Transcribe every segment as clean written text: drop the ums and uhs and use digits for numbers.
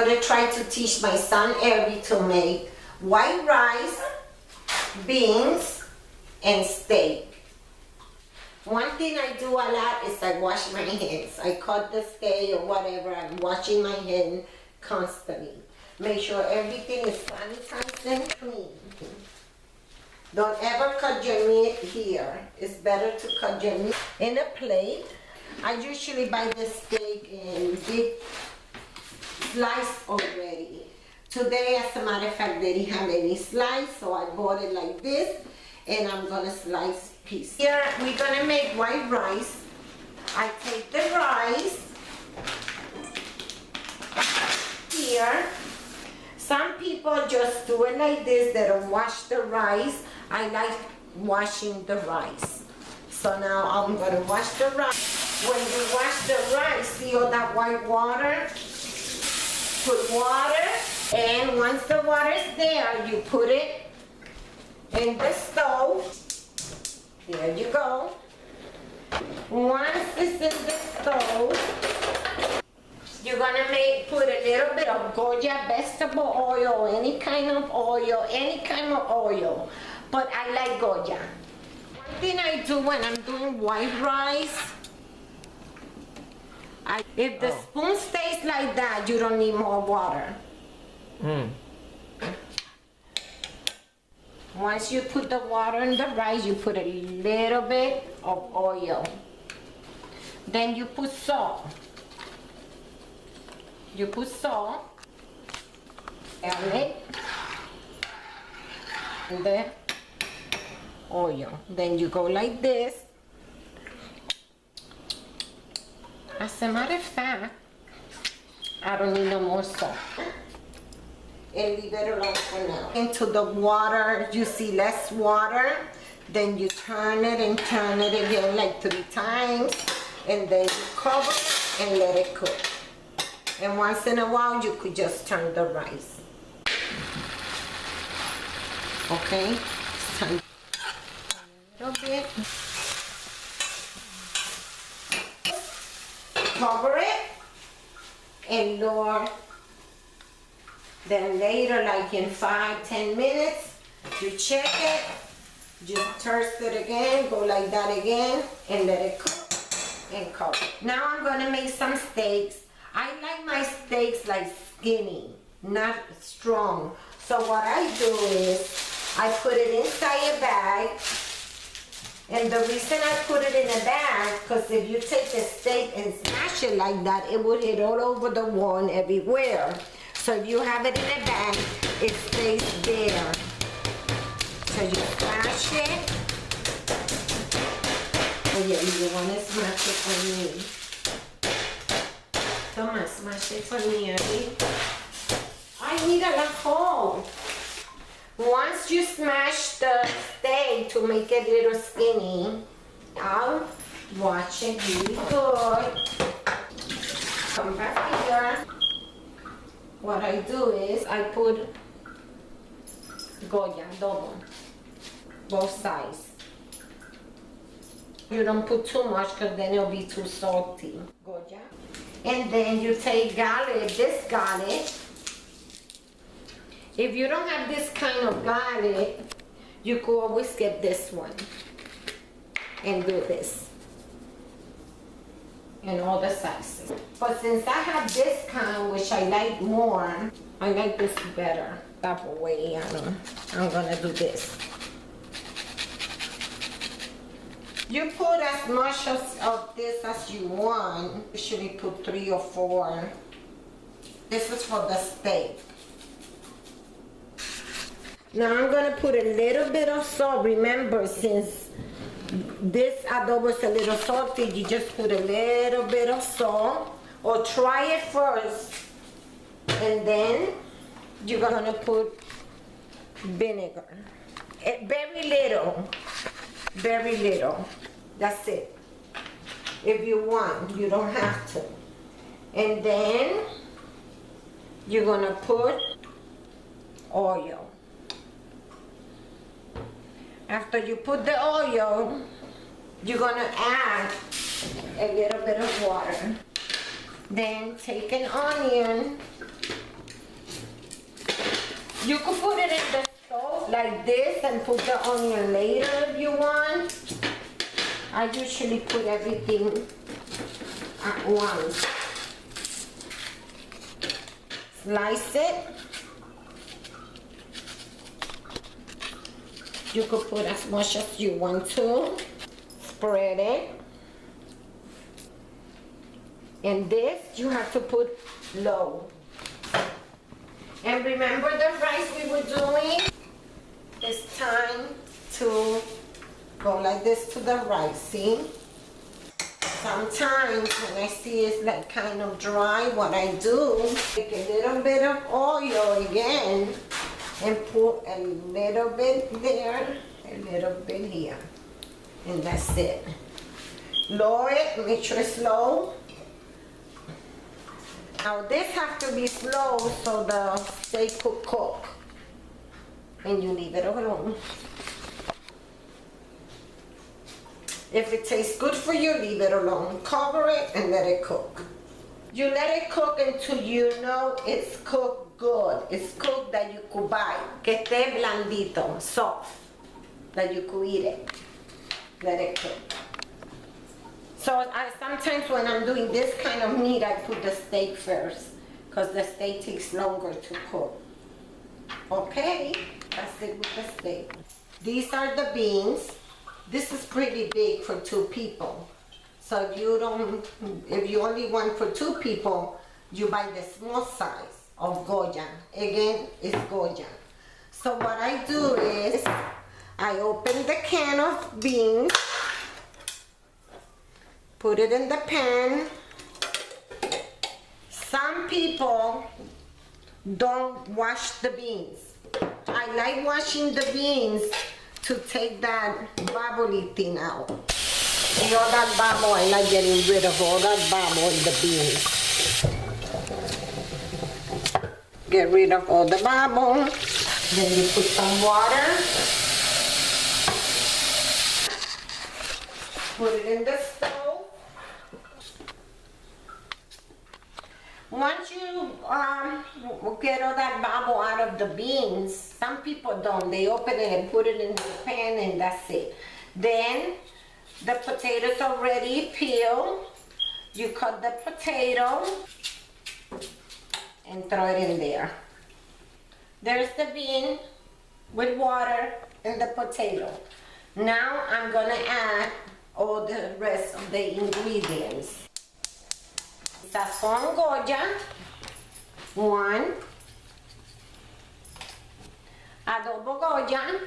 gonna try to teach my son Eric to make white rice, beans, and steak. One thing I do a lot is I wash my hands. I cut the steak or whatever, I'm washing my hand constantly. Make sure everything is sanitized and clean. Don't ever cut your meat here. It's better to cut your meat in a plate. I usually buy the steak in big slice already. Today, as a matter of fact, they didn't have any slice, so I bought it like this, and I'm gonna slice pieces. Here, we're gonna make white rice. I take the rice here. Some people just do it like this. They don't wash the rice. I like washing the rice. So now I'm gonna wash the rice. When you wash the rice, see all that white water? Put water, and once the water is there, you put it in the stove. There you go. Once it's in the stove, you're gonna put a little bit of Goya vegetable oil, any kind of oil, but I like Goya. One thing I do when I'm doing white rice, if the spoon stays like that, you don't need more water. Once you put the water in the rice, you put a little bit of oil. Then you put salt. You put salt, garlic, and the oil. Then you go like this. As a matter of fact, I don't need no more salt. And leave it alone for now. Into the water, you see less water, then you turn it and turn it again like 3 times, and then you cover it and let it cook. And once in a while, you could just turn the rice. Okay? Turn a little bit. Cover it and lower. Then later, like in 5-10 minutes, you check it, just toast it again, go like that again, and let it cook and cover. Now I'm gonna make some steaks. I like my steaks like skinny, not strong. So what I do is I put it inside a bag. And the reason I put it in a bag, because if you take the steak and smash it like that, it will hit all over the wall and everywhere. So if you have it in a bag, it stays there. So you smash it. Oh yeah, you want to smash it for me. Toma, smash it for me, Abby. I need a hole. Once you smash the steak to make it a little skinny, I'll wash it really good. Come back here. What I do is I put Goya double, both sides. You don't put too much because then it'll be too salty. Goya. And then you take garlic, this garlic. If you don't have this kind of garlic, you could always get this one and do this in all the sizes. But since I have this kind, which I like more, I like this better. That way, I'm gonna do this. You put as much of this as you want. Usually put 3 or 4. This is for the steak. Now I'm gonna put a little bit of salt. Remember, since this adobo is a little salty, you just put a little bit of salt, or try it first, and then you're gonna put vinegar. Very little, very little. That's it. If you want, you don't have to. And then you're gonna put oil. After you put the oil, you're gonna add a little bit of water. Then take an onion You could put it in the stove like this and put the onion later if you want. I usually put everything at once. Slice it. You could put as much as you want to. Spread it. And this you have to put low. And remember the rice we were doing? It's time to go like this to the rice, see? Sometimes when I see it's like kind of dry, what I do, take a little bit of oil again and put a little bit there, a little bit here. And that's it. Lower it, make sure it's low. Now this has to be slow so the steak could cook. And you leave it alone. If it tastes good for you, leave it alone. Cover it and let it cook. You let it cook until you know it's cooked good. It's cooked that you could bite. Que esté blandito, soft, that you could eat it. Let it cook. So sometimes when I'm doing this kind of meat, I put the steak first because the steak takes longer to cook. Okay, that's it with the steak. These are the beans. This is pretty big for 2 people. So if you only want for 2 people, you buy the small size of Goya. Again, it's Goya. So what I do is, I open the can of beans, put it in the pan. Some people don't wash the beans. I like washing the beans to take that bubbly thing out. And all that bubble, I like getting rid of all that bubble in the beans. Get rid of all the bubble. Then you put some water. Put it in the stove. Once you get all that bubble out of the beans, some people don't. They open it and put it in the pan and that's it. Then the potatoes already peeled. You cut the potato and throw it in there. There's the bean with water and the potato. Now I'm gonna add all the rest of the ingredients. Sazón Goya, 1. Adobo Goya,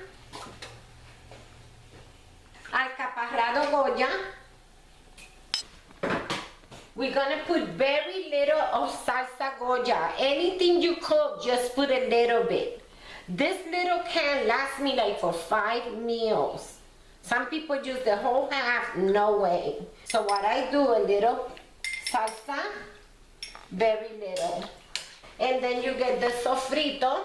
alcaparrado Goya. We're gonna put very little of salsa Goya. Anything you cook, just put a little bit. This little can lasts me like for 5 meals. Some people use the whole half, no way. So what I do, a little salsa, very little. And then you get the sofrito,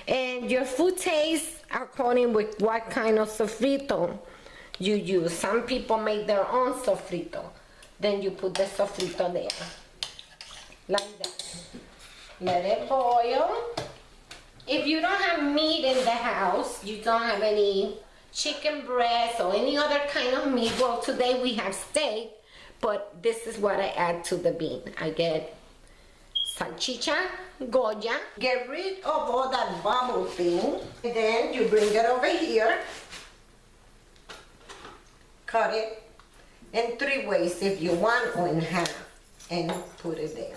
and your food tastes according with what kind of sofrito you use. Some people make their own sofrito. Then you put the sofrito there, like that. Let it boil. If you don't have meat in the house, you don't have any chicken breast or any other kind of meat, well, today we have steak, but this is what I add to the bean. I get salchicha Goya. Get rid of all that bubble thing. And then you bring it over here. Cut it in 3 ways if you want, or in half, and put it there.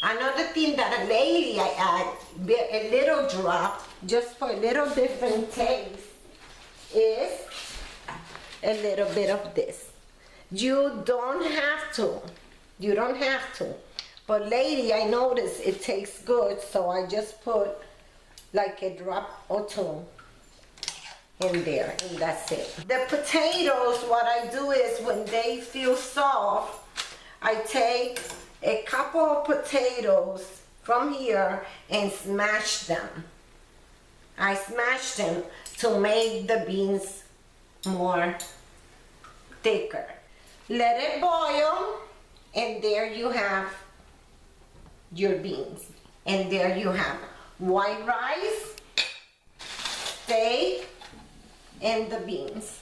Another thing that lately I add, a little drop, just for a little different taste, is a little bit of this. You don't have to. You don't have to. But lately I noticed it tastes good, so I just put like a drop or 2 in there, and that's it. The potatoes, what I do is when they feel soft, I take a couple of potatoes from here and smash them. I smash them to make the beans more thicker. Let it boil, and there you have your beans. And there you have white rice, steak, and the beans.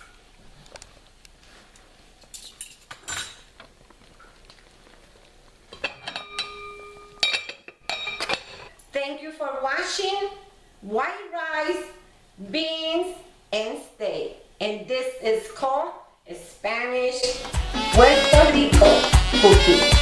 Thank you for watching white rice, beans, and steak. And this is called Spanish Puerto Rico cooking.